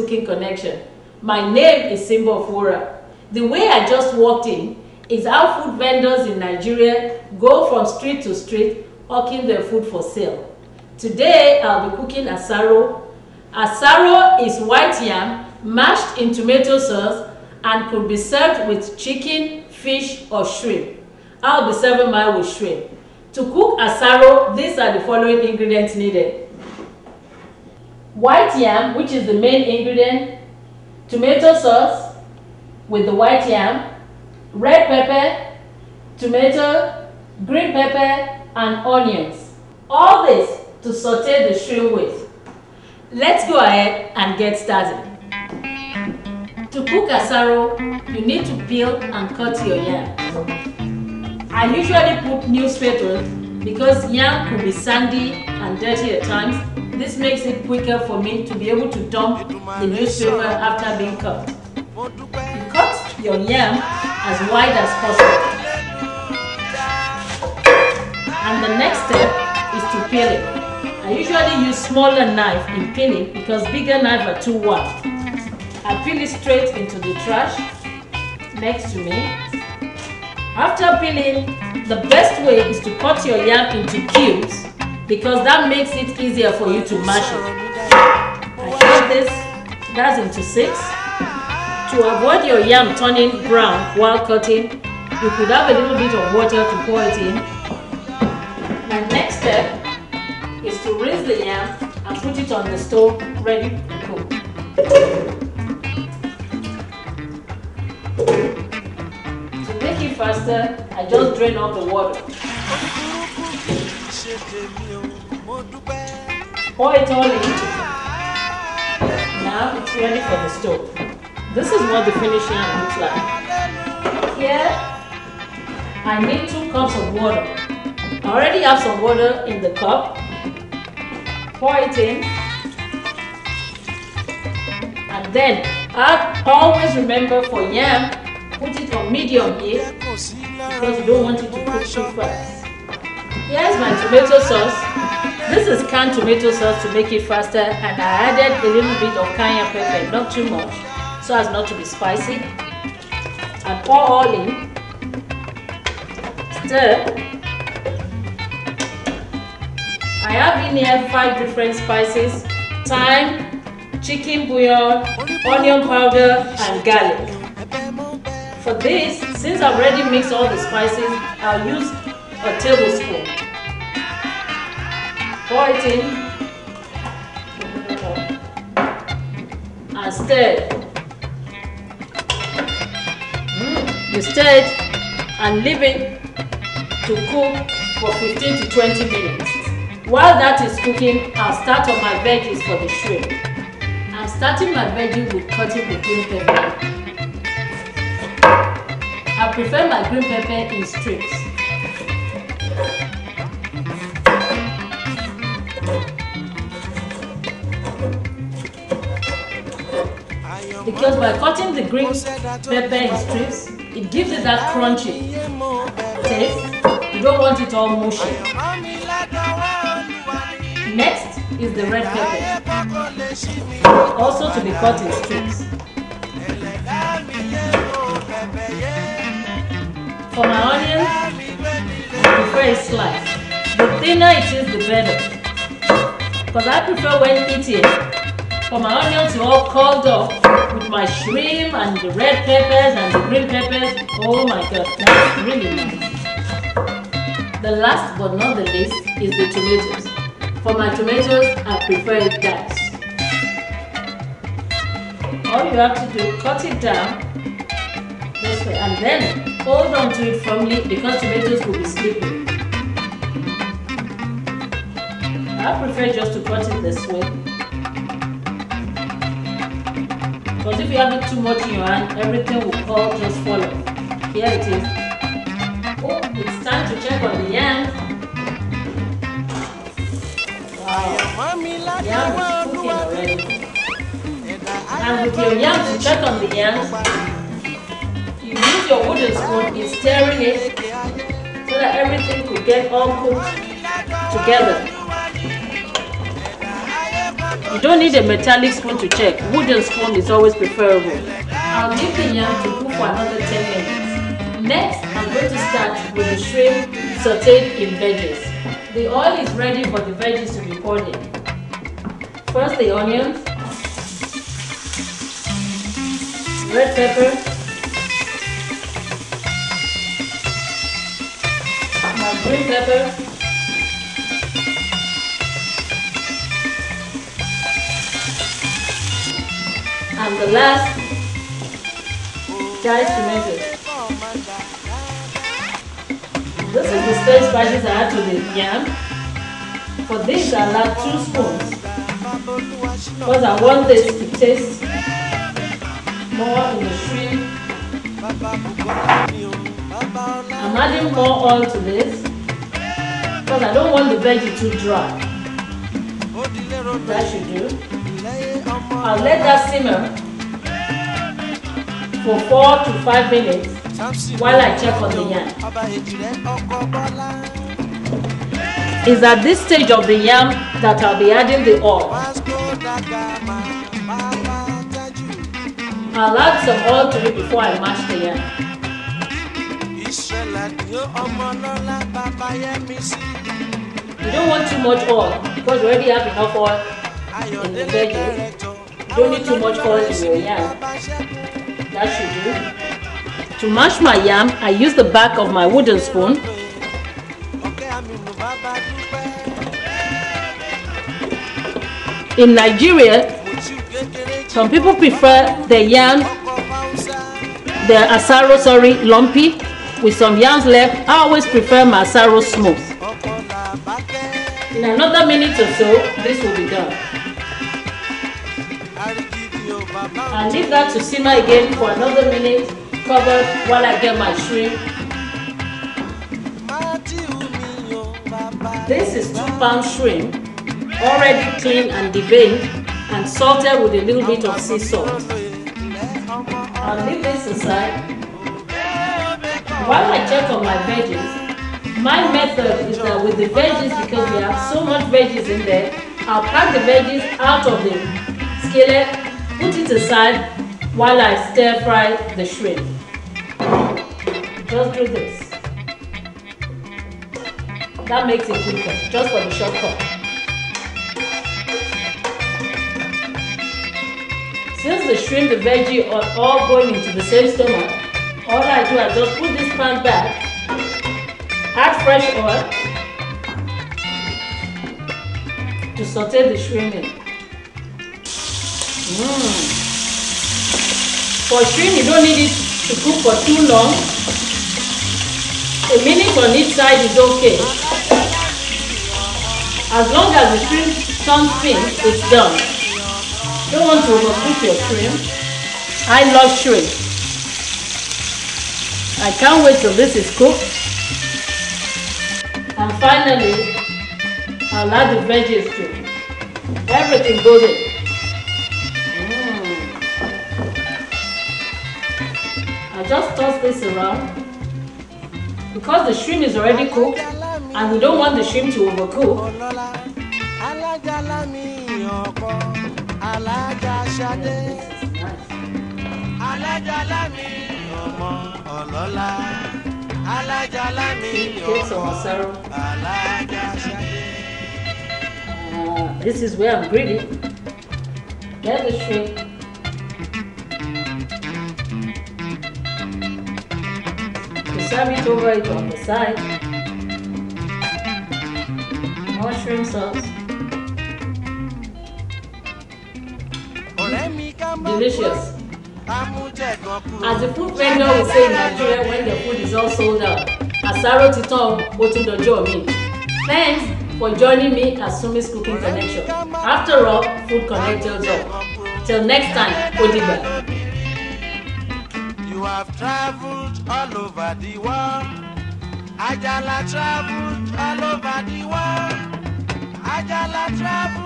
cooking connection. My name is Symbol of Wura. The way I just walked in is how food vendors in Nigeria go from street to street hawking their food for sale. Today I'll be cooking asaro. Asaro is white yam mashed in tomato sauce and could be served with chicken, fish or shrimp. I'll be serving mine with shrimp. To cook asaro, these are the following ingredients needed. White yam, which is the main ingredient, tomato sauce with the white yam, red pepper, tomato, green pepper and onions. All this to saute the shrimp with. Let's go ahead and get started. To cook asaro, you need to peel and cut your yam. I usually put newspapers because yam could be sandy and dirty at times. This makes it quicker for me to be able to dump the newspaper after being cut. You cut your yam as wide as possible. And the next step is to peel it. I usually use smaller knife in peeling because bigger knife are too wide. I peel it straight into the trash next to me. After peeling, the best way is to cut your yam into cubes because that makes it easier for you to mash it. I cut this, that's into 6. To avoid your yam turning brown while cutting, you could have a little bit of water to pour it in. My next step is to rinse the yam and put it on the stove ready to cook. To make it faster, I just drain off the water. Pour it all in. Now it's ready for the stove. This is what the finished yam looks like. Here, I need 2 cups of water. I already have some water in the cup. Pour it in. And then, always remember for yam, put it on medium heat because you don't want it to cook too fast. Here's my tomato sauce. This is canned tomato sauce to make it faster, and I added a little bit of cayenne pepper, not too much, so as not to be spicy. And pour all in. Stir. I have in here 5 different spices: thyme, chicken bouillon, onion powder and garlic. For this, since I've already mixed all the spices, I'll use a tablespoon. Pour it in and stir it. You stir it and leave it to cook for 15 to 20 minutes. While that is cooking, I'll start on my veggies for the shrimp. I'm starting my veggie with cutting the green pepper. I prefer my green pepper in strips. Because by cutting the green pepper in strips, it gives it that crunchy taste. You don't want it all mushy. Next is the red pepper, also to be cut in strips. For my onions, I prefer a slice. The thinner it is, the better. Because I prefer when eating, for my onions to all curled up with my shrimp and the red peppers and the green peppers. Oh my god, that's really nice. The last but not the least is the tomatoes. For my tomatoes, I prefer it diced. All you have to do, cut it down this way and then hold on to it firmly because tomatoes will be slippery. I prefer just to cut it this way. Because if you have it too much in your hand, everything will all just fall off. Here it is. Oh, it's time to check on the yam. Wow, yam is cooking already. And with your yam to check on the yam, you use your wooden spoon in stirring it so that everything could get all cooked together. You don't need a metallic spoon to check. Wooden spoon is always preferable. I'll leave the yam to cook for another 10 minutes. Next, I'm going to start with the shrimp sauteed in veggies. The oil is ready for the veggies to be poured in. First, the onions, red pepper, my green pepper, and the last, diced tomatoes. This is the stir spices I add to the yam. For this, I add 2 spoons because I want this to taste more in the shrimp. I'm adding more oil to this because I don't want the veggie too dry. That should do. I'll let that simmer for 4 to 5 minutes while I check on the yam. It's at this stage of the yam that I'll be adding the oil. I'll add some oil to it before I mash the yam. You don't want too much oil because you already have enough oil in the veggie. You don't need too much oil in your yam. That should do. To mash my yam, I use the back of my wooden spoon. In Nigeria, some people prefer the yam, the Asaro, lumpy, with some yams left. I always prefer my Asaro smooth. In another minute or so, this will be done. I'll leave that to simmer again for another minute, covered while I get my shrimp. This is 2-pound shrimp, already cleaned and deveined and salted with a little bit of sea salt. I'll leave this aside. While I check on my veggies, my method is that with the veggies, because we have so much veggies in there, I'll pack the veggies out of the skillet, put it aside while I stir fry the shrimp. Just do this. That makes it quicker, just for the shortcut. Since the shrimp, the veggie are all going into the same stomach, all I do is just put this pan back, add fresh oil to saute the shrimp in. For shrimp, you don't need it to cook for too long. A minute on each side is okay. As long as the shrimp turns pink, it's done. Don't want to overcook your shrimp. I love shrimp. I can't wait till this is cooked. And finally, I'll add the veggies too. Everything goes in. I just toss this around. Because the shrimp is already cooked and we don't want the shrimp to overcook. Take some Asaro. This is where I'm greedy. Get the shrimp. Serve it over it on the side. More shrimp sauce. Delicious. As the food vendor will say in Nigeria when the food is all sold out, Asaro titon otudojo mi. Thanks for joining me at Summy's Cooking Connection. After all, food connects us all. Till next time, Odiba. You have traveled all over the world. Ajala traveled all over the world. Ajala traveled.